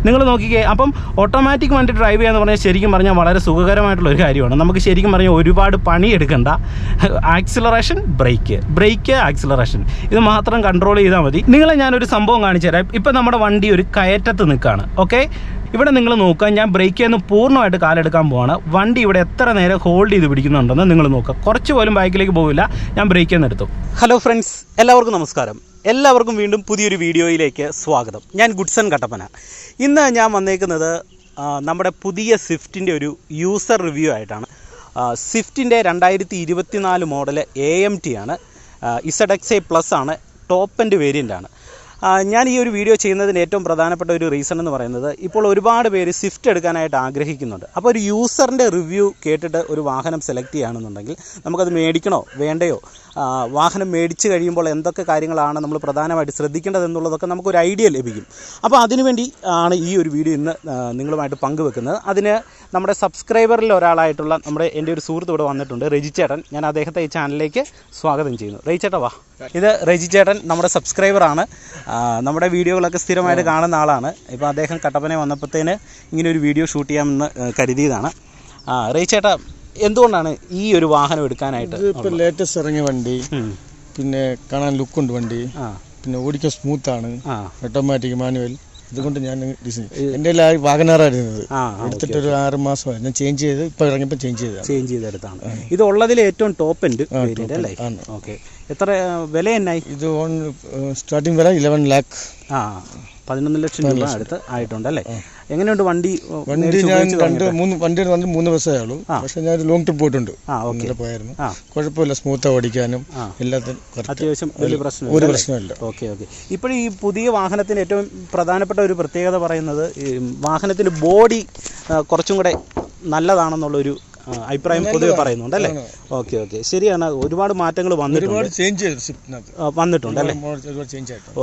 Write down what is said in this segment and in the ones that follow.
നിങ്ങൾ നോക്കിക്കേ. അപ്പം ഓട്ടോമാറ്റിക് വണ്ടി ഡ്രൈവ് ചെയ്യാന്ന് പറഞ്ഞാൽ ശരിക്കും പറഞ്ഞാൽ വളരെ സുഖകരമായിട്ടുള്ളൊരു കാര്യമാണ്. നമുക്ക് ശരിക്കും പറഞ്ഞാൽ ഒരുപാട് പണിയെടുക്കണ്ട. ആക്സിലറേഷൻ, ബ്രേക്ക് ആക്സിലറേഷൻ, ഇത് മാത്രം കൺട്രോൾ ചെയ്താൽ മതി. നിങ്ങളെ ഞാനൊരു സംഭവം കാണിച്ചു തരാം. ഇപ്പം നമ്മുടെ വണ്ടി ഒരു കയറ്റത്ത് നിൽക്കുകയാണ്. ഓക്കെ, ഇവിടെ നിങ്ങൾ നോക്കുക, ഞാൻ ബ്രേക്കിൽ നിന്ന് പൂർണ്ണമായിട്ട് കാലെടുക്കാൻ പോവാണ്. വണ്ടി ഇവിടെ എത്ര നേരം ഹോൾഡ് ചെയ്ത് പിടിക്കുന്നുണ്ടെന്ന് നിങ്ങൾ നോക്കുക. കുറച്ച് പോലും ബാക്കിലേക്ക് പോവില്ല. ഞാൻ ബ്രേക്കിൽ നിന്ന് എടുത്തു. ഹലോ ഫ്രണ്ട്സ്, എല്ലാവർക്കും നമസ്കാരം. എല്ലാവർക്കും വീണ്ടും പുതിയൊരു വീഡിയോയിലേക്ക് സ്വാഗതം. ഞാൻ ഗുഡ്സൺ കട്ടപ്പന. ഇന്ന് ഞാൻ വന്നേക്കുന്നത് നമ്മുടെ പുതിയ സ്വിഫ്റ്റിൻ്റെ ഒരു യൂസർ റിവ്യൂ ആയിട്ടാണ്. സ്വിഫ്റ്റിൻ്റെ 2024 മോഡൽ AMT ആണ്. ZXA+ ആണ്, ടോപ്പ് എൻഡ് വേരിയൻ്റാണ്. ഞാൻ ഈ ഒരു വീഡിയോ ചെയ്യുന്നതിന് ഏറ്റവും പ്രധാനപ്പെട്ട ഒരു റീസൺ എന്ന് പറയുന്നത്, ഇപ്പോൾ ഒരുപാട് പേര് സ്വിഫ്റ്റ് എടുക്കാനായിട്ട് ആഗ്രഹിക്കുന്നുണ്ട്. അപ്പോൾ ഒരു യൂസറിൻ്റെ റിവ്യൂ കേട്ടിട്ട് ഒരു വാഹനം സെലക്ട് ചെയ്യുകയാണെന്നുണ്ടെങ്കിൽ നമുക്കത് മേടിക്കണോ വേണ്ടയോ, വാഹനം മേടിച്ച് കഴിയുമ്പോൾ എന്തൊക്കെ കാര്യങ്ങളാണ് നമ്മൾ പ്രധാനമായിട്ട് ശ്രദ്ധിക്കേണ്ടതെന്നുള്ളതൊക്കെ നമുക്കൊരു ഐഡിയ ലഭിക്കും. അപ്പോൾ അതിനുവേണ്ടി ആണ് ഈ ഒരു വീഡിയോ ഇന്ന് നിങ്ങളുമായിട്ട് പങ്കുവെക്കുന്നത്. അതിന് നമ്മുടെ സബ്സ്ക്രൈബറിൽ ഒരാളായിട്ടുള്ള എൻ്റെ ഒരു സുഹൃത്ത് ഇവിടെ വന്നിട്ടുണ്ട്, റെജിച്ചേട്ടൻ. ഞാൻ അദ്ദേഹത്തെ ഈ ചാനലിലേക്ക് സ്വാഗതം ചെയ്യുന്നു. റെജിച്ചേട്ടാ വാ. ഇത് റെജിച്ചേട്ടൻ നമ്മുടെ സബ്സ്ക്രൈബറാണ്, നമ്മുടെ വീഡിയോകളൊക്കെ സ്ഥിരമായിട്ട് കാണുന്ന ആളാണ്. ഇപ്പോൾ അദ്ദേഹം കട്ടപ്പന വന്നപ്പോഴത്തേന് ഇങ്ങനെ ഒരു വീഡിയോ ഷൂട്ട് ചെയ്യാമെന്ന് കരുതിയതാണ്. റെജിച്ചേട്ടാ, എന്തുകൊണ്ടാണ് ഈ ഒരു വാഹനം എടുക്കാനായിട്ട്? ഇപ്പോൾ ലേറ്റസ്റ്റ് ഇറങ്ങിയ വണ്ടി, പിന്നെ കാണാൻ ലുക്കുണ്ട് വണ്ടി, പിന്നെ ഓടിക്കാൻ സ്മൂത്താണ്, ഓട്ടോമാറ്റിക് മാനുവൽ. അതുകൊണ്ട് ഞാൻ എൻ്റെ വാഗനാറായിരുന്നത് എടുത്തിട്ടൊരു 6 മാസമായി. ഞാൻ ചേഞ്ച് ചെയ്ത് ഇപ്പോൾ ഇറങ്ങിയപ്പോൾ ചേഞ്ച് ചെയ്തെടുത്താണ്. ഇത് ഉള്ളതിൽ ഏറ്റവും ടോപ്പ് എൻഡ് വേരിയന്റ് അല്ലേ? ഓക്കെ. എത്ര വില എന്നായി? ഇത് സ്റ്റാർട്ടിംഗ് വില 11 lakh. 11 ലക്ഷം രൂപ അടുത്ത് ആയിട്ടുണ്ടല്ലേ? എങ്ങനെയുണ്ട് വണ്ടി? ഞാൻ 3 വർഷമായുള്ളൂ. പക്ഷെ ഞാൻ ഒരു ലോങ് ട്രിപ്പ് പോയിട്ടുണ്ട്, പോയായിരുന്നു. കുഴപ്പമില്ല, സ്മൂത്ത് ഓടിക്കാനും എല്ലാത്തിനും അത്യാവശ്യം വലിയ ഒരു പ്രശ്നമില്ല. ഓക്കെ. ഇപ്പോൾ ഈ പുതിയ വാഹനത്തിന് ഏറ്റവും പ്രധാനപ്പെട്ട ഒരു പ്രത്യേകത പറയുന്നത്, വാഹനത്തിൻ്റെ ബോഡി കുറച്ചും കൂടെ നല്ലതാണെന്നുള്ളൊരു അഭിപ്രായം പൊതുവെ പറയുന്നുണ്ടല്ലേ? ഓക്കെ. ശരിയാണ്, ഒരുപാട് മാറ്റങ്ങൾ വന്നിട്ടുണ്ടല്ലേ?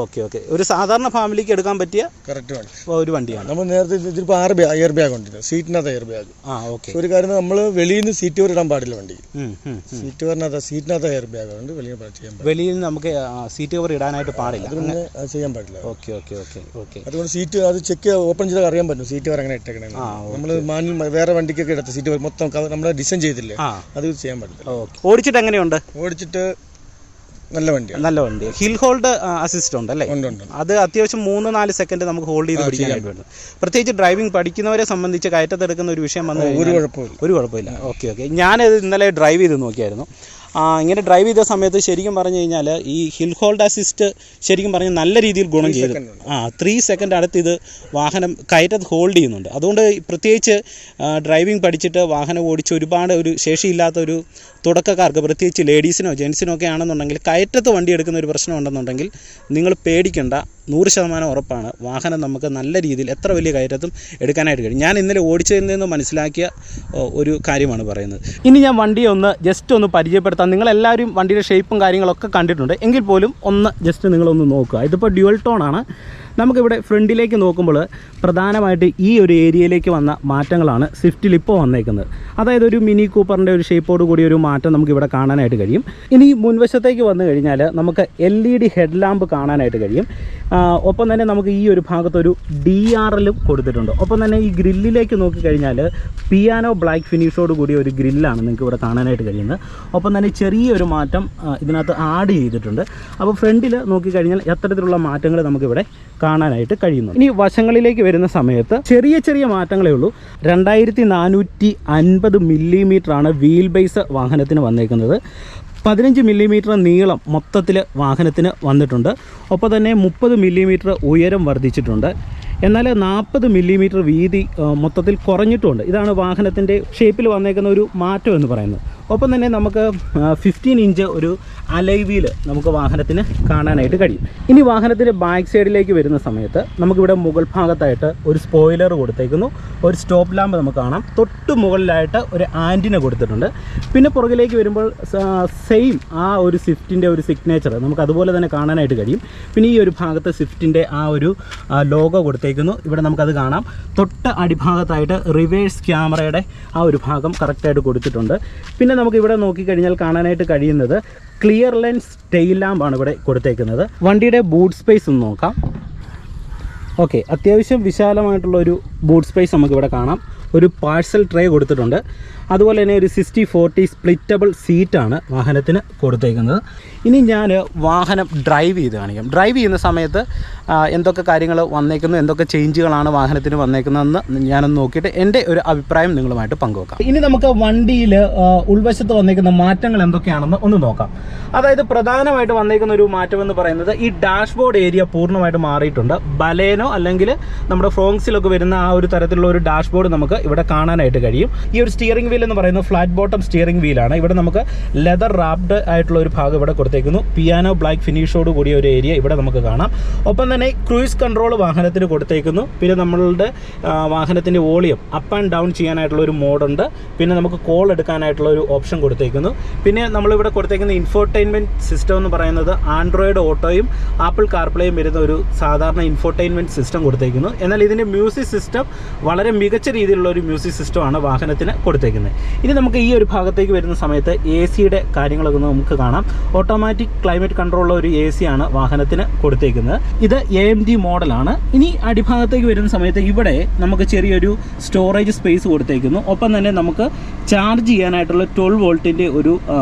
ഓക്കെ. ഒരു സാധാരണ ഫാമിലിക്ക് എടുക്കാൻ പറ്റിയ ഒരു വണ്ടിയാണ്. നമ്മൾ നേരത്തെ എയർ ബാഗ് ഉണ്ട്, സീറ്റിനകത്ത് എയർ ബാഗ്. ഒരു കാര്യം, നമ്മൾ വെളിയിൽ നിന്ന് സീറ്റ് കവർ ഇടാൻ പാടില്ല വണ്ടി. സീറ്റിനകത്ത് എയർ ബാഗ് ഉണ്ട്, വെളിയിൽ നിന്ന് നമുക്ക് സീറ്റ് കവർ ഇടാനായിട്ട് പാടില്ല, ചെയ്യാൻ പാടില്ല. ഓക്കെ. അതുകൊണ്ട് സീറ്റ് അത് ചെക്ക് ഓപ്പൺ ചെയ്താൽ അറിയാൻ പറ്റും സീറ്റ് കവർ അങ്ങനെ ഇട്ടേക്കണേ. നമ്മൾ വേറെ വണ്ടിക്കൊക്കെ എടുത്ത സീറ്റ് കവർ മൊത്തം നമ്മളെ ഡിസൈൻ ചെയ്തില്ലേ, അത് ചെയ്യാൻ പറ്റില്ല. ഓടിച്ചിട്ട് എങ്ങനെയുണ്ട്? ഓടിച്ചിട്ട് നല്ല വണ്ടി. ഹിൽ ഹോൾഡ് അസിസ്റ്റ് ഉണ്ടല്ലേ? അത് അത്യാവശ്യം 3-4 സെക്കൻഡ് നമുക്ക് ഹോൾഡ് ചെയ്ത് പിടിക്കാനായിട്ട് വേണം. പ്രത്യേകിച്ച് ഡ്രൈവിംഗ് പഠിക്കുന്നവരെ സംബന്ധിച്ച് കയറ്റത്തെടുക്കുന്ന ഒരു വിഷയം വന്നു ഒരു കുഴപ്പമില്ല. ഓക്കെ. ഞാനത് ഇന്നലെ ഡ്രൈവ് ചെയ്ത് നോക്കിയായിരുന്നു. ഇങ്ങനെ ഡ്രൈവ് ചെയ്ത സമയത്ത് ശരിക്കും പറഞ്ഞു കഴിഞ്ഞാൽ ഈ ഹിൽ ഹോൾഡ് അസിസ്റ്റ് ശരിക്കും പറഞ്ഞാൽ നല്ല രീതിയിൽ ഗുണം ചെയ്തു. 3 സെക്കൻഡ് അടുത്ത് ഇത് വാഹനം കയറ്റത്ത് ഹോൾഡ് ചെയ്യുന്നുണ്ട്. അതുകൊണ്ട് പ്രത്യേകിച്ച് ഡ്രൈവിംഗ് പഠിച്ചിട്ട് വാഹനം ഓടിച്ച് ഒരുപാട് ഒരു ശേഷിയില്ലാത്ത ഒരു തുടക്കക്കാർക്ക്, പ്രത്യേകിച്ച് ലേഡീസിനോ ജെൻസിനോ ഒക്കെ ആണെന്നുണ്ടെങ്കിൽ കയറ്റത്ത് വണ്ടി എടുക്കുന്ന ഒരു പ്രശ്നം ഉണ്ടെന്നുണ്ടെങ്കിൽ നിങ്ങൾ പേടിക്കേണ്ട, 100% ഉറപ്പാണ്. വാഹനം നമുക്ക് നല്ല രീതിയിൽ എത്ര വലിയ കയറ്റത്തും എടുക്കാനായിട്ട് കഴിയും. ഞാൻ ഇന്നലെ ഓടിച്ചതിൽ നിന്ന് മനസ്സിലാക്കിയ ഒരു കാര്യമാണ് പറയുന്നത്. ഇനി ഞാൻ വണ്ടിയെ ജസ്റ്റ് ഒന്ന് പരിചയപ്പെടുത്താം. നിങ്ങളെല്ലാവരും വണ്ടിയുടെ ഷേപ്പും കാര്യങ്ങളൊക്കെ കണ്ടിട്ടുണ്ട്, എങ്കിൽ പോലും ജസ്റ്റ് നിങ്ങളൊന്ന് നോക്കുക. ഇതിപ്പോൾ ഡ്യുവൽ ടോണാണ്. നമുക്കിവിടെ ഫ്രണ്ടിലേക്ക് നോക്കുമ്പോൾ പ്രധാനമായിട്ട് ഈ ഒരു ഏരിയയിലേക്ക് വന്ന മാറ്റങ്ങളാണ് സ്വിഫ്റ്റിൽ ഇപ്പോൾ വന്നേക്കുന്നത്. അതായത് ഒരു മിനി കൂപ്പറിൻ്റെ ഒരു ഷേപ്പോട് കൂടി ഒരു മാറ്റം നമുക്കിവിടെ കാണാനായിട്ട് കഴിയും. ഇനി മുൻവശത്തേക്ക് വന്നു കഴിഞ്ഞാൽ നമുക്ക് LED ഹെഡ് ലാമ്പ് കാണാനായിട്ട് കഴിയും. ഒപ്പം തന്നെ നമുക്ക് ഈ ഒരു ഭാഗത്തൊരു DRLും കൊടുത്തിട്ടുണ്ട്. ഒപ്പം തന്നെ ഈ ഗ്രില്ലിലേക്ക് നോക്കിക്കഴിഞ്ഞാൽ പിയാനോ ബ്ലാക്ക് ഫിനിഷോട് കൂടിയ ഒരു ഗ്രില്ലാണ് നിങ്ങൾക്ക് ഇവിടെ കാണാനായിട്ട് കഴിയുന്നത്. ഒപ്പം തന്നെ ചെറിയൊരു മാറ്റം ഇതിനകത്ത് ആഡ് ചെയ്തിട്ടുണ്ട്. അപ്പോൾ ഫ്രണ്ടിൽ നോക്കിക്കഴിഞ്ഞാൽ എത്തരത്തിലുള്ള മാറ്റങ്ങൾ നമുക്കിവിടെ കാണാനായിട്ട് കഴിയുന്നു. ഇനി വശങ്ങളിലേക്ക് വരുന്ന സമയത്ത് ചെറിയ മാറ്റങ്ങളേ ഉള്ളൂ. 2450 മില്ലിമീറ്ററാണ് വീൽ ബേസ് വാഹനത്തിന് വന്നേക്കുന്നത്. 15 മില്ലിമീറ്റർ നീളം മൊത്തത്തിൽ വാഹനത്തിന് വന്നിട്ടുണ്ട്. ഒപ്പം തന്നെ 30 മില്ലിമീറ്റർ ഉയരം വർദ്ധിച്ചിട്ടുണ്ട്. എന്നാൽ 40 മില്ലിമീറ്റർ വീതി മൊത്തത്തിൽ കുറഞ്ഞിട്ടുമുണ്ട്. ഇതാണ് വാഹനത്തിൻ്റെ ഷേപ്പിൽ വന്നേക്കുന്ന ഒരു മാറ്റം എന്ന് പറയുന്നത്. ഒപ്പം തന്നെ നമുക്ക് 15 ഇഞ്ച് ഒരു അലോയ് വീൽ നമുക്ക് വാഹനത്തിന് കാണാനായിട്ട് കഴിയും. ഇനി വാഹനത്തിൻ്റെ ബാക്ക് സൈഡിലേക്ക് വരുന്ന സമയത്ത് നമുക്കിവിടെ മുകൾ ഭാഗത്തായിട്ട് ഒരു സ്പോയിലർ കൊടുത്തേക്കുന്നു. ഒരു സ്റ്റോപ്പ് ലാമ്പ് നമുക്ക് കാണാം. തൊട്ട് മുകളിലായിട്ട് ഒരു ആൻറ്റിന കൊടുത്തിട്ടുണ്ട്. പിന്നെ പുറകിലേക്ക് വരുമ്പോൾ സെയിം ആ ഒരു സ്വിഫ്റ്റിൻ്റെ ഒരു സിഗ്നേച്ചർ നമുക്ക് അതുപോലെ തന്നെ കാണാനായിട്ട് കഴിയും. പിന്നെ ഈ ഒരു ഭാഗത്ത് സ്വിഫ്റ്റിൻ്റെ ആ ഒരു ലോഗോ കൊടുത്തേക്കുന്നു. ഇവിടെ നമുക്കത് കാണാം. തൊട്ട് അടിഭാഗത്തായിട്ട് റിവേഴ്സ് ക്യാമറയുടെ ആ ഒരു ഭാഗം കറക്റ്റായിട്ട് കൊടുത്തിട്ടുണ്ട്. പിന്നെ നമുക്ക് ഇവിടെ നോക്കിക്കഴിഞ്ഞാൽ കാണാനായിട്ട് കഴിയുന്നത് ക്ലിയർ ലെൻസ് ടെയിൽ ലാമ്പാണ് ഇവിടെ കൊടുത്തേക്കുന്നത്. വണ്ടിയുടെ ബൂട്ട് സ്പേസ് ഒന്ന് നോക്കാം. ഓക്കെ, അത്യാവശ്യം വിശാലമായിട്ടുള്ള ഒരു ബൂട്ട് സ്പേസ് നമുക്കിവിടെ കാണാം. ഒരു പാഴ്സൽ ട്രേ കൊടുത്തിട്ടുണ്ട്. അതുപോലെ തന്നെ ഒരു 60/40 സ്പ്ലിറ്റബിൾ സീറ്റാണ് വാഹനത്തിന് കൊടുത്തേക്കുന്നത്. ഇനി ഞാൻ വാഹനം ഡ്രൈവ് ചെയ്ത് കാണിക്കാം. ഡ്രൈവ് ചെയ്യുന്ന സമയത്ത് എന്തൊക്കെ കാര്യങ്ങൾ വന്നേക്കുന്നു, എന്തൊക്കെ ചേഞ്ചുകളാണ് വാഹനത്തിന് വന്നേക്കുന്നതെന്ന് ഞാനൊന്ന് നോക്കിയിട്ട് എൻ്റെ ഒരു അഭിപ്രായം നിങ്ങളുമായിട്ട് പങ്കുവെക്കാം. ഇനി നമുക്ക് വണ്ടിയിൽ ഉൾവശത്ത് വന്നേക്കുന്ന മാറ്റങ്ങൾ എന്തൊക്കെയാണെന്ന് ഒന്ന് നോക്കാം. അതായത് പ്രധാനമായിട്ട് വന്നേക്കുന്ന ഒരു മാറ്റം എന്ന് പറയുന്നത് ഈ ഡാഷ്ബോർഡ് ഏരിയ പൂർണ്ണമായിട്ട് മാറിയിട്ടുണ്ട്. ബലേനോ അല്ലെങ്കിൽ നമ്മുടെ ഫ്രോങ്സിലൊക്കെ വരുന്ന ആ ഒരു തരത്തിലുള്ള ഒരു ഡാഷ്ബോർഡ് നമുക്ക് ഇവിടെ കാണാനായിട്ട് കഴിയും. ഈ ഒരു സ്റ്റിയറിംഗ് വീൽ എന്ന് പറയുന്നത് ഫ്ലാറ്റ് ബോട്ടം സ്റ്റിയറിംഗ് വീലാണ്. ഇവിടെ നമുക്ക് ലെതർ റാപ്ഡ് ആയിട്ടുള്ള ഒരു ഭാഗം ഇവിടെ കൊടുത്തേക്കുന്നു. പിയാനോ ബ്ലാക്ക് ഫിനിഷോട് കൂടിയ ഒരു ഏരിയ ഇവിടെ നമുക്ക് കാണാം. ഒപ്പം തന്നെ ക്രൂയിസ് കൺട്രോൾ വാഹനത്തിന് കൊടുത്തേക്കുന്നു. പിന്നെ നമ്മളുടെ വാഹനത്തിൻ്റെ വോളിയം അപ്പ് ആൻഡ് ഡൗൺ ചെയ്യാനായിട്ടുള്ള ഒരു മോഡുണ്ട്. പിന്നെ നമുക്ക് കോൾ എടുക്കാനായിട്ടുള്ള ഒരു ഓപ്ഷൻ കൊടുത്തേക്കുന്നു. പിന്നെ നമ്മളിവിടെ കൊടുത്തേക്കുന്ന ഇൻഫോർടൈൻമെൻറ്റ് സിസ്റ്റം എന്ന് പറയുന്നത് ആൻഡ്രോയിഡ് ഓട്ടോയും ആപ്പിൾ കാർപ്ലേയും വരുന്ന ഒരു സാധാരണ ഇൻഫോർടൈൻമെൻറ്റ് സിസ്റ്റം കൊടുത്തേക്കുന്നു. എന്നാൽ ഇതിൻ്റെ മ്യൂസിക് സിസ്റ്റം വളരെ മികച്ച രീതിയിലുള്ള ഒരു മ്യൂസിക് സിസ്റ്റമാണ് വാഹനത്തിന് കൊടുത്തേക്കുന്നത്. ഇനി നമുക്ക് ഈ ഒരു ഭാഗത്തേക്ക് വരുന്ന സമയത്ത് എ സിയുടെ കാര്യങ്ങളൊക്കെ നമുക്ക് കാണാം. ഓട്ടോമാറ്റിക് ക്ലൈമറ്റ് കൺട്രോളുള്ള ഒരു എ സിയാണ് വാഹനത്തിന് കൊടുത്തേക്കുന്നത്. ഇത് AMG മോഡലാണ്. ഇനി അടിഭാഗത്തേക്ക് വരുന്ന സമയത്ത് ഇവിടെ നമുക്ക് ചെറിയൊരു സ്റ്റോറേജ് സ്പേസ് കൊടുത്തേക്കുന്നു. ഒപ്പം തന്നെ നമുക്ക് ചാർജ് ചെയ്യാനായിട്ടുള്ള 12 വോൾട്ടിൻ്റെ ഒരു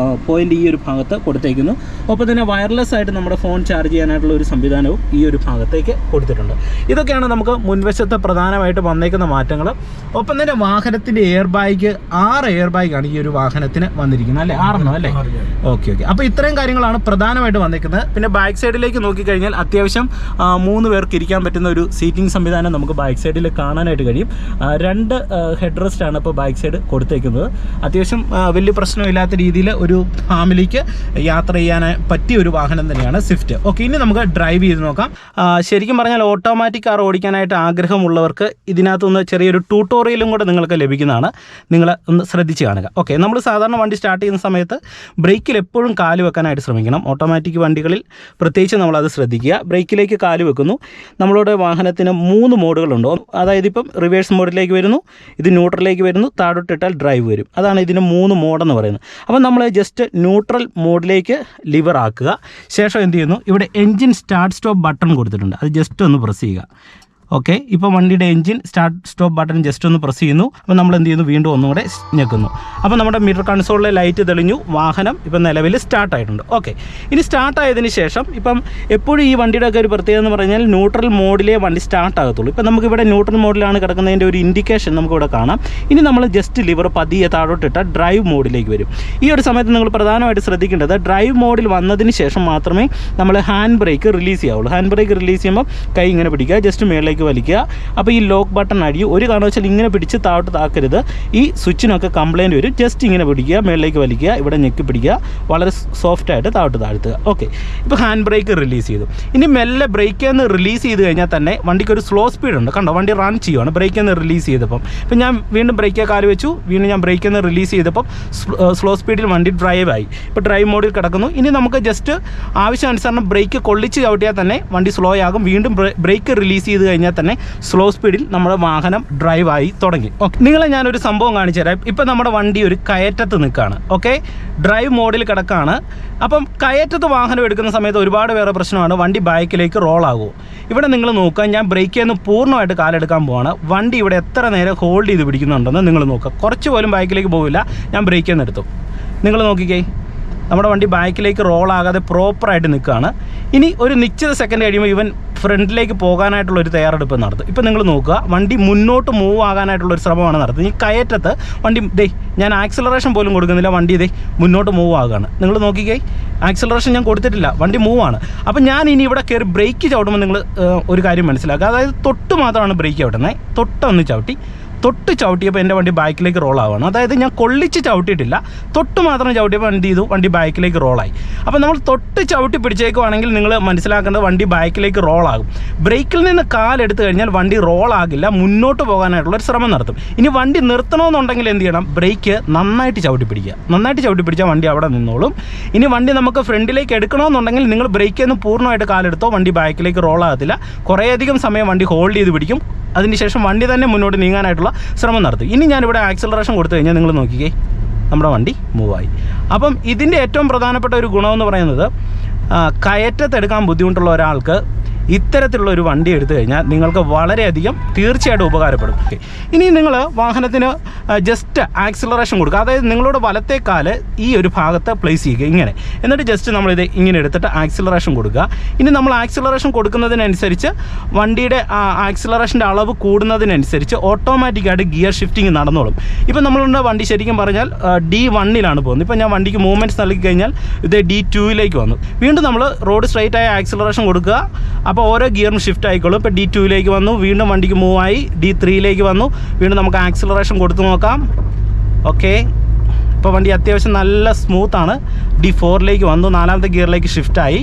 പോയിന്റ് ഈ ഒരു ഭാഗത്ത് കൊടുത്തേക്കുന്നു. ഒപ്പം തന്നെ വയർലെസ് ആയിട്ട് നമ്മുടെ ഫോൺ ചാർജ് ചെയ്യാനായിട്ടുള്ള ഒരു സംവിധാനവും ഈ ഒരു ഭാഗത്തേക്ക് കൊടുത്തിട്ടുണ്ട്. ഇതൊക്കെയാണ് നമുക്ക് മുൻവശത്ത് പ്രധാനമായിട്ട് വന്നേക്കുന്ന മാറ്റങ്ങൾ. ഒപ്പം തന്നെ വാഹനത്തിൻ്റെ എയർ ബാഗ് 6 എയർ ബാഗാണ് ഈ ഒരു വാഹനത്തിന് വന്നിരിക്കുന്നത് അല്ലേ? 6 അല്ലേ? ഓക്കെ. അപ്പോൾ ഇത്രയും കാര്യങ്ങളാണ് പ്രധാനമായിട്ട് വന്നിരിക്കുന്നത്. പിന്നെ ബാക്ക് സൈഡിലേക്ക് നോക്കിക്കഴിഞ്ഞാൽ അത്യാവശ്യം 3 പേർക്ക് ഇരിക്കാൻ പറ്റുന്ന ഒരു സീറ്റിംഗ് സംവിധാനം നമുക്ക് ബാക്ക് സൈഡിൽ കാണാനായിട്ട് കഴിയും. 2 ഹെഡ് റെസ്റ്റ് ആണ് ഇപ്പോൾ ബാക്ക് സൈഡ് കൊടുത്തേക്കുന്നത്. അത്യാവശ്യം വലിയ പ്രശ്നമില്ലാത്ത രീതിയിൽ ഒരു ഫാമിലിക്ക് യാത്ര ചെയ്യാൻ പറ്റിയ ഒരു വാഹനം തന്നെയാണ് സ്വിഫ്റ്റ്. ഓക്കെ, ഇനി നമുക്ക് ഡ്രൈവ് ചെയ്ത് നോക്കാം. ശരിക്കും പറഞ്ഞാൽ ഓട്ടോമാറ്റിക് കാർ ഓടിക്കാനായിട്ട് ആഗ്രഹമുള്ളവർക്ക് ഇതിനകത്തുനിന്ന് ചെറിയൊരു ട്യൂട്ടോറിയലും കൂടെ നിങ്ങൾക്ക് ലഭിക്കുന്നതാണ്. നിങ്ങൾ ഒന്ന് ശ്രദ്ധിച്ച് കാണുക. ഓക്കെ, നമ്മൾ സാധാരണ വണ്ടി സ്റ്റാർട്ട് ചെയ്യുന്ന സമയത്ത് ബ്രേക്കിൽ എപ്പോഴും കാല് വെക്കാനായിട്ട് ശ്രമിക്കണം. ഓട്ടോമാറ്റിക് വണ്ടികളിൽ പ്രത്യേകിച്ച് നമ്മളത് ശ്രദ്ധിക്കുക. ബ്രേക്കിലേക്ക് കാല് വെക്കുന്നു. നമ്മളുടെ വാഹനത്തിന് 3 മോഡുകളുണ്ട്. അതായത് ഇപ്പം റിവേഴ്സ് മോഡിലേക്ക് വരുന്നു, ഇത് ന്യൂട്രലിലേക്ക് വരുന്നു, താഴോട്ടിട്ടാൽ ഡ്രൈവ് വരും. അതാണ് ഇതിന് 3 മോഡെന്ന് പറയുന്നത്. അപ്പം നമ്മൾ ജസ്റ്റ് ന്യൂട്രൽ മോഡിലേക്ക് ലിവർ ആക്കുക. ശേഷം എന്ത് ചെയ്യുന്നു, ഇവിടെ എൻജിൻ സ്റ്റാർട്ട് സ്റ്റോപ്പ് ബട്ടൺ കൊടുത്തിട്ടുണ്ട്. അത് ജസ്റ്റ് ഒന്ന് പ്രസ് ചെയ്യുക. ഓക്കെ, ഇപ്പോൾ വണ്ടിയുടെ engine start stop button just ഒന്ന് പ്രസ് ചെയ്യുന്നു. അപ്പോൾ നമ്മൾ എന്ത് ചെയ്യുന്നു, വീണ്ടും ഒന്നുകൂടെ ഞെക്കുന്നു. അപ്പോൾ നമ്മുടെ മീറ്റർ കൺസോളിലെ ലൈറ്റ് തെളിഞ്ഞു. വാഹനം ഇപ്പം നിലവിൽ സ്റ്റാർട്ടായിട്ടുണ്ട്. ഓക്കെ, ഇനി സ്റ്റാർട്ടായതിന് ശേഷം ഇപ്പം എപ്പോഴും ഈ വണ്ടിയുടെ ഒക്കെ ഒരു പ്രത്യേകത എന്ന് പറഞ്ഞാൽ ന്യൂട്രൽ മോഡിലേ വണ്ടി സ്റ്റാർട്ടാകത്തുള്ളൂ. ഇപ്പം നമുക്കിവിടെ ന്യൂട്രൽ മോഡിലാണ് കിടക്കുന്നതിൻ്റെ ഒരു ഇൻഡിക്കേഷൻ നമുക്കിവിടെ കാണാം. ഇനി നമ്മൾ ജസ്റ്റ് ലിവർ പതിയെ താഴോട്ടിട്ട് ഡ്രൈവ് മോഡിലേക്ക് വരും. ഈ ഒരു സമയത്ത് നിങ്ങൾ പ്രധാനമായിട്ട് ശ്രദ്ധിക്കേണ്ടത് ഡ്രൈവ് മോഡിൽ വന്നതിന് ശേഷം മാത്രമേ നമ്മൾ ഹാൻഡ് ബ്രേക്ക് റിലീസ് ചെയ്യാവുള്ളൂ. ഹാൻഡ് ബ്രേക്ക് റിലീസ് ചെയ്യുമ്പോൾ കൈ ഇങ്ങനെ പിടിക്കുക, ജസ്റ്റ് മേളിലേക്ക് വലിക്കുക. അപ്പോൾ ഈ ലോക്ക് ബട്ടൺ അടിയും. ഒരു കാരണവശാൽ ഇങ്ങനെ പിടിച്ച് താഴോട്ട് താക്കരുത്. ഈ സ്വിച്ചിനൊക്കെ കംപ്ലയിൻറ്റ് വരും. ജസ്റ്റ് ഇങ്ങനെ പിടിക്കുക, മേളിലേക്ക് വലിക്കുക, ഇവിടെ ഞെക്കി പിടിക്കുക, വളരെ സോഫ്റ്റായിട്ട് താഴോട്ട് താഴ്ത്തുക. ഓക്കെ, ഇപ്പോൾ ഹാൻഡ് ബ്രേക്ക് റിലീസ് ചെയ്തു. ഇനി മെല്ലെ ബ്രേക്കിൽ നിന്ന് റിലീസ് ചെയ്ത് കഴിഞ്ഞാൽ തന്നെ വണ്ടിക്ക് ഒരു സ്ലോ സ്പീഡ് ഉണ്ട്. കണ്ടോ, വണ്ടി റൺ ചെയ്യുവാണ് ബ്രേക്കിൽ നിന്ന് റിലീസ് ചെയ്തപ്പം. ഇപ്പം ഞാൻ വീണ്ടും ബ്രേക്കിൽ കാല് വെച്ചു, വീണ്ടും ഞാൻ ബ്രേക്കിൽ നിന്ന് റിലീസ് ചെയ്തപ്പം സ്ലോ സ്പീഡിൽ വണ്ടി ഡ്രൈവ് ആയി. ഇപ്പോൾ ഡ്രൈവ് മോഡിൽ കിടക്കുന്നു. ഇനി നമുക്ക് ജസ്റ്റ് ആവശ്യാനുസരണം ബ്രേക്ക് കൊള്ളിച്ച് ചവിട്ടിയാൽ തന്നെ വണ്ടി സ്ലോ ആകും. വീണ്ടും ബ്രേക്ക് റിലീസ് ചെയ്ത് കഴിഞ്ഞാൽ തന്നെ സ്ലോ സ്പീഡിൽ നമ്മുടെ വാഹനം ഡ്രൈവ് ആയി തുടങ്ങി. ഓക്കെ, നിങ്ങളെ ഞാനൊരു സംഭവം കാണിച്ചു തരാം. ഇപ്പം നമ്മുടെ വണ്ടി ഒരു കയറ്റത്ത് നിൽക്കുകയാണ്. ഓക്കെ, ഡ്രൈവ് മോഡിൽ കിടക്കുകയാണ്. അപ്പം കയറ്റത്ത് വാഹനം എടുക്കുന്ന സമയത്ത് ഒരുപാട് വേറെ പ്രശ്നമാണ്. വണ്ടി ബാക്കിലേക്ക് റോളാകുമോ? ഇവിടെ നിങ്ങൾ നോക്കുക, ഞാൻ ബ്രേക്കിൽ നിന്ന് പൂർണ്ണമായിട്ട് കാലെടുക്കാൻ പോവാണ്. വണ്ടി ഇവിടെ എത്ര നേരം ഹോൾഡ് ചെയ്ത് പിടിക്കുന്നുണ്ടെന്ന് നിങ്ങൾ നോക്കുക. കുറച്ച് പോലും ബാക്കിലേക്ക് പോവില്ല. ഞാൻ ബ്രേക്കിൽ നിന്ന് എടുത്തു. നിങ്ങൾ നോക്കിക്കേ, നമ്മുടെ വണ്ടി ബാക്കിലേക്ക് റോളാകാതെ പ്രോപ്പറായിട്ട് നിൽക്കുകയാണ്. ഇനി ഒരു നിശ്ചിത സെക്കൻഡ് കഴിയുമ്പോൾ ഇവൻ ഫ്രണ്ടിലേക്ക് പോകാനായിട്ടുള്ളൊരു തയ്യാറെടുപ്പ് നടത്തും. ഇപ്പം നിങ്ങൾ നോക്കുക, വണ്ടി മുന്നോട്ട് മൂവ് ആകാനായിട്ടുള്ളൊരു ശ്രമമാണ് നടത്തുന്നത്. ഈ കയറ്റത്ത് വണ്ടി ഞാൻ ആക്സിലറേഷൻ പോലും കൊടുക്കുന്നില്ല, വണ്ടി മുന്നോട്ട് മൂവ് ആകുകയാണ്. നിങ്ങൾ നോക്കിക്കേ, ആക്സിലറേഷൻ ഞാൻ കൊടുത്തിട്ടില്ല, വണ്ടി മൂവാണ്. അപ്പം ഞാൻ ഇനി ഇവിടെ കയറി ബ്രേക്ക് ചവിട്ടുമ്പോൾ നിങ്ങൾ ഒരു കാര്യം മനസ്സിലാക്കുക. അതായത് തൊട്ട് മാത്രമാണ് ബ്രേക്ക് ചവിട്ടുന്നത്. തൊട്ടൊന്ന് ചവിട്ടിയപ്പോൾ എൻ്റെ വണ്ടി ബാക്കിലേക്ക് റോൾ ആവുകയാണ്. അതായത് ഞാൻ കൊള്ളിച്ച് ചവിട്ടിയിട്ടില്ല, തൊട്ട് മാത്രം ചവിട്ടിയപ്പോൾ എന്ത് ചെയ്തു, വണ്ടി ബാക്കിലേക്ക് റോളായി. അപ്പോൾ നമ്മൾ തൊട്ട് ചവിട്ടി പിടിച്ചേക്കുവാണെങ്കിൽ നിങ്ങൾ മനസ്സിലാക്കേണ്ടത് വണ്ടി ബാക്കിലേക്ക് റോളാകും. ബ്രേക്കിൽ നിന്ന് കാലെടുത്ത് കഴിഞ്ഞാൽ വണ്ടി റോളാകില്ല, മുന്നോട്ട് പോകാനായിട്ടുള്ളൊരു ശ്രമം നടത്തും. ഇനി വണ്ടി നിർത്തണമെന്നുണ്ടെങ്കിൽ എന്ത് ചെയ്യണം, ബ്രേക്ക് നന്നായിട്ട് ചവിട്ടി പിടിച്ചാൽ വണ്ടി അവിടെ നിന്നോളും. ഇനി വണ്ടി നമുക്ക് ഫ്രണ്ടിലേക്ക് എടുക്കണമെന്നുണ്ടെങ്കിൽ നിങ്ങൾ ബ്രേക്കിൽ നിന്ന് പൂർണ്ണമായിട്ട് കാലെടുത്തോ, വണ്ടി ബാക്കിലേക്ക് റോളാകത്തില്ല. കുറേയധികം സമയം വണ്ടി ഹോൾഡ് ചെയ്ത് പിടിക്കും. അതിനുശേഷം വണ്ടി തന്നെ മുന്നോട്ട് നീങ്ങാനായിട്ടുള്ള ശ്രമം നടത്തും. ഇനി ഞാനിവിടെ ആക്സിലറേഷൻ കൊടുത്തു കഴിഞ്ഞാൽ നിങ്ങൾ നോക്കിക്കേ, നമ്മുടെ വണ്ടി മൂവായി. അപ്പം ഇതിൻ്റെ ഏറ്റവും പ്രധാനപ്പെട്ട ഒരു ഗുണമെന്ന് പറയുന്നത്, കയറ്റത്തെടുക്കാൻ ബുദ്ധിമുട്ടുള്ള ഒരാൾക്ക് ഇത്തരത്തിലുള്ള ഒരു വണ്ടി എടുത്തു കഴിഞ്ഞാൽ നിങ്ങൾക്ക് വളരെയധികം തീർച്ചയായിട്ടും ഉപകാരപ്പെടും. ഇനി നിങ്ങൾ വാഹനത്തിന് ജസ്റ്റ് ആക്സിലറേഷൻ കൊടുക്കുക. അതായത് നിങ്ങളുടെ വലത്തെ കാല് ഈ ഒരു ഭാഗത്ത് പ്ലേസ് ചെയ്യുക ഇങ്ങനെ, എന്നിട്ട് ജസ്റ്റ് നമ്മളിത് ഇങ്ങനെ എടുത്തിട്ട് ആക്സിലറേഷൻ കൊടുക്കുക. ഇനി നമ്മൾ ആക്സിലറേഷൻ കൊടുക്കുന്നതിനനുസരിച്ച് വണ്ടിയുടെ ആക്സിലറേഷൻ്റെ അളവ് കൂടുന്നതിനനുസരിച്ച് ഓട്ടോമാറ്റിക്കായിട്ട് ഗിയർ ഷിഫ്റ്റിംഗ് നടന്നോളും. ഇപ്പം നമ്മളുടെ വണ്ടി ശരിക്കും പറഞ്ഞാൽ D1 പോകുന്നത്. ഇപ്പം ഞാൻ വണ്ടിക്ക് മൂവ്മെൻറ്റ്സ് നൽകി കഴിഞ്ഞാൽ ഇത് D2 വന്നു. വീണ്ടും നമ്മൾ റോഡ് സ്ട്രൈറ്റ് ആയ ആക്സിലറേഷൻ കൊടുക്കുക. അപ്പോൾ ഓരോ ഗിയറും ഷിഫ്റ്റ് ആയിക്കോളും. ഇപ്പോൾ D2 വന്നു, വീണ്ടും വണ്ടിക്ക് മൂവ് ആയി D3 വന്നു. വീണ്ടും നമുക്ക് ആക്സിലറേഷൻ കൊടുത്തു നോക്കാം. ഓക്കെ, ഇപ്പോൾ വണ്ടി അത്യാവശ്യം നല്ല സ്മൂത്താണ്. D4 വന്നു, 4ാമത്തെ ഗിയറിലേക്ക് ഷിഫ്റ്റായി.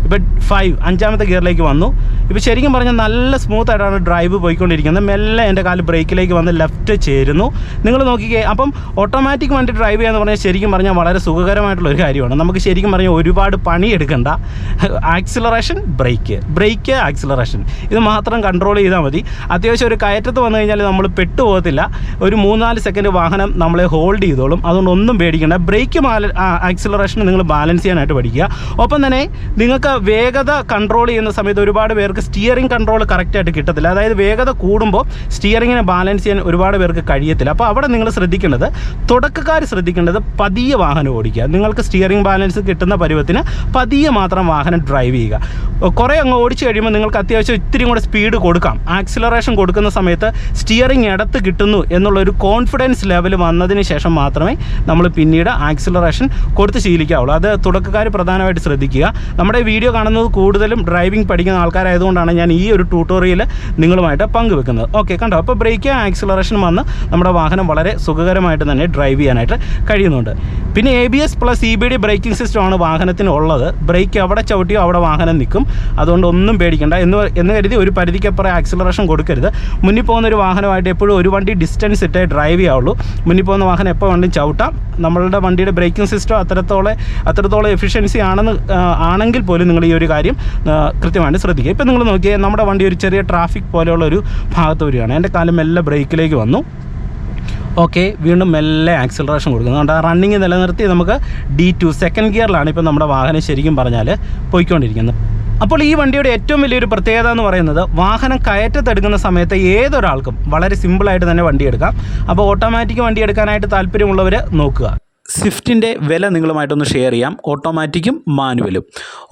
ഇപ്പോൾ 5ാമത്തെ ഗിയറിലേക്ക് വന്നു. ഇപ്പോൾ ശരിക്കും പറഞ്ഞാൽ നല്ല സ്മൂത്തായിട്ടാണ് ഡ്രൈവ് പോയിക്കൊണ്ടിരിക്കുന്നത്. മെല്ലെ എൻ്റെ കാല് ബ്രേക്കിലേക്ക് വന്ന് ലെഫ്റ്റ് ചേരുന്നു. നിങ്ങൾ നോക്കിക്കേ, അപ്പം ഓട്ടോമാറ്റിക് വണ്ടി ഡ്രൈവ് ചെയ്യാന്ന് പറഞ്ഞാൽ ശരിക്കും പറഞ്ഞാൽ വളരെ സുഖകരമായിട്ടുള്ള ഒരു കാര്യമാണ്. നമുക്ക് ശരിക്കും പറഞ്ഞാൽ ഒരുപാട് പണിയെടുക്കണ്ട. ആക്സിലറേഷൻ, ബ്രേക്ക് ആക്സിലറേഷൻ, ഇത് മാത്രം കൺട്രോൾ ചെയ്താൽ മതി. അത്യാവശ്യം ഒരു കയറ്റത്ത് വന്നു കഴിഞ്ഞാൽ നമ്മൾ പെട്ടുപോകത്തില്ല. ഒരു 3-4 സെക്കൻഡ് വാഹനം നമ്മളെ ഹോൾഡ് ചെയ്തോളും. അതുകൊണ്ട് ഒന്നും പേടിക്കേണ്ട. ബ്രേക്ക് ആക്സിലറേഷൻ നിങ്ങൾ ബാലൻസ് ചെയ്യാനായിട്ട് പഠിക്കുക. ഒപ്പം തന്നെ നിങ്ങൾക്ക് വേഗത കൺട്രോൾ ചെയ്യുന്ന സമയത്ത് ഒരുപാട് പേർക്ക് സ്റ്റിയറിംഗ് കൺട്രോൾ കറക്റ്റായിട്ട് കിട്ടത്തില്ല. അതായത് വേഗത കൂടുമ്പോൾ സ്റ്റിയറിങ്ങിനെ ബാലൻസ് ചെയ്യാൻ ഒരുപാട് പേർക്ക് കഴിയത്തില്ല. അപ്പോൾ അവിടെ നിങ്ങൾ ശ്രദ്ധിക്കേണ്ടത്, തുടക്കക്കാർ ശ്രദ്ധിക്കേണ്ടത് പതിയെ വാഹനം ഓടിക്കുക. നിങ്ങൾക്ക് സ്റ്റിയറിംഗ് ബാലൻസ് കിട്ടുന്ന പരുവത്തിന് പതിയെ മാത്രം വാഹനം ഡ്രൈവ് ചെയ്യുക. കുറേ അങ്ങ് ഓടിച്ചു കഴിയുമ്പോൾ നിങ്ങൾക്ക് അത്യാവശ്യം ഇത്തിരി കൂടെ സ്പീഡ് കൊടുക്കാം. ആക്സിലറേഷൻ കൊടുക്കുന്ന സമയത്ത് സ്റ്റിയറിംഗ് ഇടത്ത് കിട്ടുന്നു എന്നുള്ളൊരു കോൺഫിഡൻസ് ലെവൽ വന്നതിന് ശേഷം മാത്രമേ നമ്മൾ പിന്നീട് ആക്സിലറേഷൻ കൊടുത്ത് ശീലിക്കാവുള്ളൂ. അത് തുടക്കക്കാർ പ്രധാനമായിട്ട് ശ്രദ്ധിക്കുക. നമ്മുടെ വീഡിയോ കാണുന്നത് കൂടുതലും ഡ്രൈവിംഗ് പഠിക്കുന്ന ആൾക്കാരായതുകൊണ്ടാണ് ഞാൻ ഈ ഒരു ട്യൂട്ടോറിയൽ നിങ്ങളുമായിട്ട് പങ്കുവെക്കുന്നത്. ഓക്കെ, കണ്ടോ? അപ്പോൾ ബ്രേക്ക് ആക്സിലറേഷൻ വന്ന് നമ്മുടെ വാഹനം വളരെ സുഖകരമായിട്ട് തന്നെ ഡ്രൈവ് ചെയ്യാനായിട്ട് കഴിയുന്നുണ്ട്. പിന്നെ ABS പ്ലസ് EBD ബ്രേക്കിംഗ് സിസ്റ്റമാണ് വാഹനത്തിന് ഉള്ളത്. ബ്രേക്ക് എവിടെ ചവിട്ടിയോ അവിടെ വാഹനം നിൽക്കും. അതുകൊണ്ട് ഒന്നും പേടിക്കേണ്ട. എന്ന് കരുതി ഒരു പരിധിക്കപ്പുറം ആക്സിലറേഷൻ കൊടുക്കരുത്. മുന്നിൽ പോകുന്ന ഒരു വാഹനമായിട്ട് എപ്പോഴും ഒരു വണ്ടി ഡിസ്റ്റൻസ് ഇട്ടേ ഡ്രൈവ് ചെയ്യാവുള്ളൂ. മുന്നിൽ പോകുന്ന വാഹനം എപ്പോൾ വേണമെങ്കിലും ചവിട്ടാം. നമ്മളുടെ വണ്ടിയുടെ ബ്രേക്കിംഗ് സിസ്റ്റം അത്രത്തോളം എഫിഷ്യൻസി ആണെങ്കിൽ പോലും നിങ്ങൾ ഈ ഒരു കാര്യം കൃത്യമായിട്ട് ശ്രദ്ധിക്കുക. ഇപ്പം നിങ്ങൾ നോക്കിയാൽ നമ്മുടെ വണ്ടി ഒരു ചെറിയ ട്രാഫിക് പോലെയുള്ള ഒരു ഭാഗത്ത് വരികയാണ്. എൻ്റെ കാലം മെല്ലെ ബ്രേക്കിലേക്ക് വന്നു. ഓക്കെ, വീണ്ടും മെല്ലെ ആക്സിലറേഷൻ കൊടുക്കുന്നു. അതുകൊണ്ട് ആ റണ്ണിങ് നിലനിർത്തി നമുക്ക് D2 സെക്കൻഡ് ഗിയറിലാണ് ഇപ്പോൾ നമ്മുടെ വാഹനം ശരിക്കും പറഞ്ഞാൽ പോയിക്കൊണ്ടിരിക്കുന്നത്. അപ്പോൾ ഈ വണ്ടിയുടെ ഏറ്റവും വലിയൊരു പ്രത്യേകത എന്ന് പറയുന്നത്, വാഹനം കയറ്റത്തെടുക്കുന്ന സമയത്ത് ഏതൊരാൾക്കും വളരെ സിമ്പിളായിട്ട് തന്നെ വണ്ടി എടുക്കാം. അപ്പോൾ ഓട്ടോമാറ്റിക് വണ്ടി എടുക്കാനായിട്ട് താല്പര്യമുള്ളവർ നോക്കുക. സ്വിഫ്റ്റിൻ്റെ വില നിങ്ങളുമായിട്ടൊന്ന് ഷെയർ ചെയ്യാം. ഓട്ടോമാറ്റിക്കും മാനുവലും.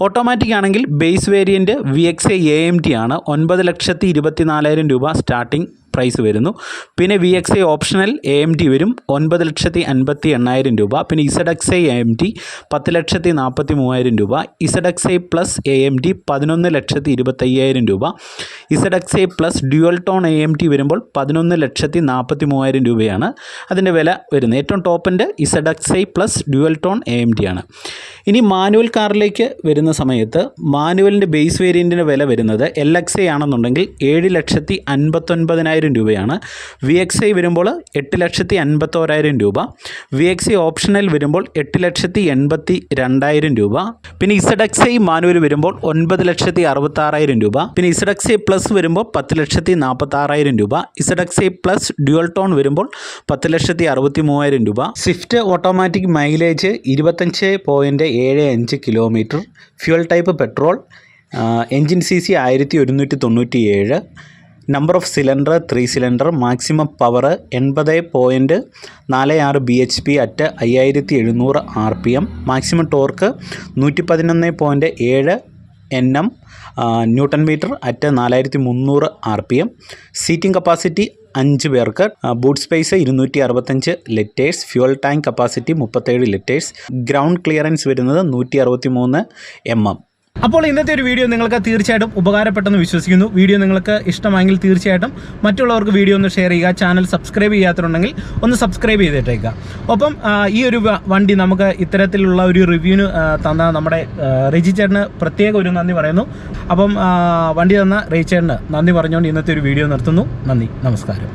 ഓട്ടോമാറ്റിക് ആണെങ്കിൽ ബേസ് വേരിയൻറ്റ് VXI AMT ആണ്. 9,24,000 രൂപ സ്റ്റാർട്ടിംഗ് പ്രൈസ് വരുന്നു. പിന്നെ VXI ഓപ്ഷണൽ AMT വരും 9,58,000 രൂപ. പിന്നെ ZXI AMT 10,43,000 രൂപ. ZXI പ്ലസ് AMT 11,25,000 രൂപ. ZXI plus dual tone AMT വരുമ്പോൾ 11,43,000 രൂപയാണ് അതിൻ്റെ വില വരുന്നത്. ഏറ്റവും ടോപ്പിൻ്റെ ZXI plus dual tone AMT ആണ്. ഇനി മാനുവൽ കാറിലേക്ക് വരുന്ന സമയത്ത് മാനുവലിൻ്റെ ബേസ് വേരിയൻറ്റിൻ്റെ വില വരുന്നത് LXI ആണെന്നുണ്ടെങ്കിൽ 7,59,000 രൂപയാണ്. VXI വരുമ്പോൾ 8,51,000 രൂപ. VXI ഓപ്ഷണൽ വരുമ്പോൾ 8,82,000 രൂപ. പിന്നെ ZXI മാനുവൽ വരുമ്പോൾ 9,66,000 രൂപ. പിന്നെ ZXI പ്ലസ് വരുമ്പോൾ 10,46,000 രൂപ. ZXI പ്ലസ് ഡ്യുവൽ ടോൺ വരുമ്പോൾ 10,63,000 രൂപ. Swift automatic mileage 25.75 kilometre. Fuel type petrol. Engine CC 1197. Number of cylinder 3 cylinder. Maximum power 80.46 bhp at 5700 RPM. Maximum torque 111.7 Nm newton metre at 4300 RPM. Seating capacity 5 പേർക്ക്. Boot space 265 litres. Fuel tank capacity 37 litres. Ground clearance വരുന്നത് 163 mm. അപ്പോൾ ഇന്നത്തെ ഒരു video നിങ്ങൾക്ക് തീർച്ചയായിട്ടും ഉപകാരപ്പെട്ടെന്ന് വിശ്വസിക്കുന്നു. Video നിങ്ങൾക്ക് ഇഷ്ടമായെങ്കിൽ തീർച്ചയായിട്ടും മറ്റുള്ളവർക്ക് വീഡിയോ ഒന്ന് ഷെയർ ചെയ്യുക. ചാനൽ സബ്സ്ക്രൈബ് ചെയ്യാത്തുണ്ടെങ്കിൽ ഒന്ന് സബ്സ്ക്രൈബ് ചെയ്തിട്ടേക്കുക. ഒപ്പം ഈ ഒരു വണ്ടി നമുക്ക് ഇത്തരത്തിലുള്ള ഒരു റിവ്യൂവിന് തന്ന നമ്മുടെ റെജി ചേട്ടന് പ്രത്യേക ഒരു നന്ദി പറയുന്നു. അപ്പം വണ്ടി തന്ന റെജി ചേട്ടന് നന്ദി പറഞ്ഞുകൊണ്ട് ഇന്നത്തെ ഒരു വീഡിയോ നിർത്തുന്നു. നന്ദി, നമസ്കാരം.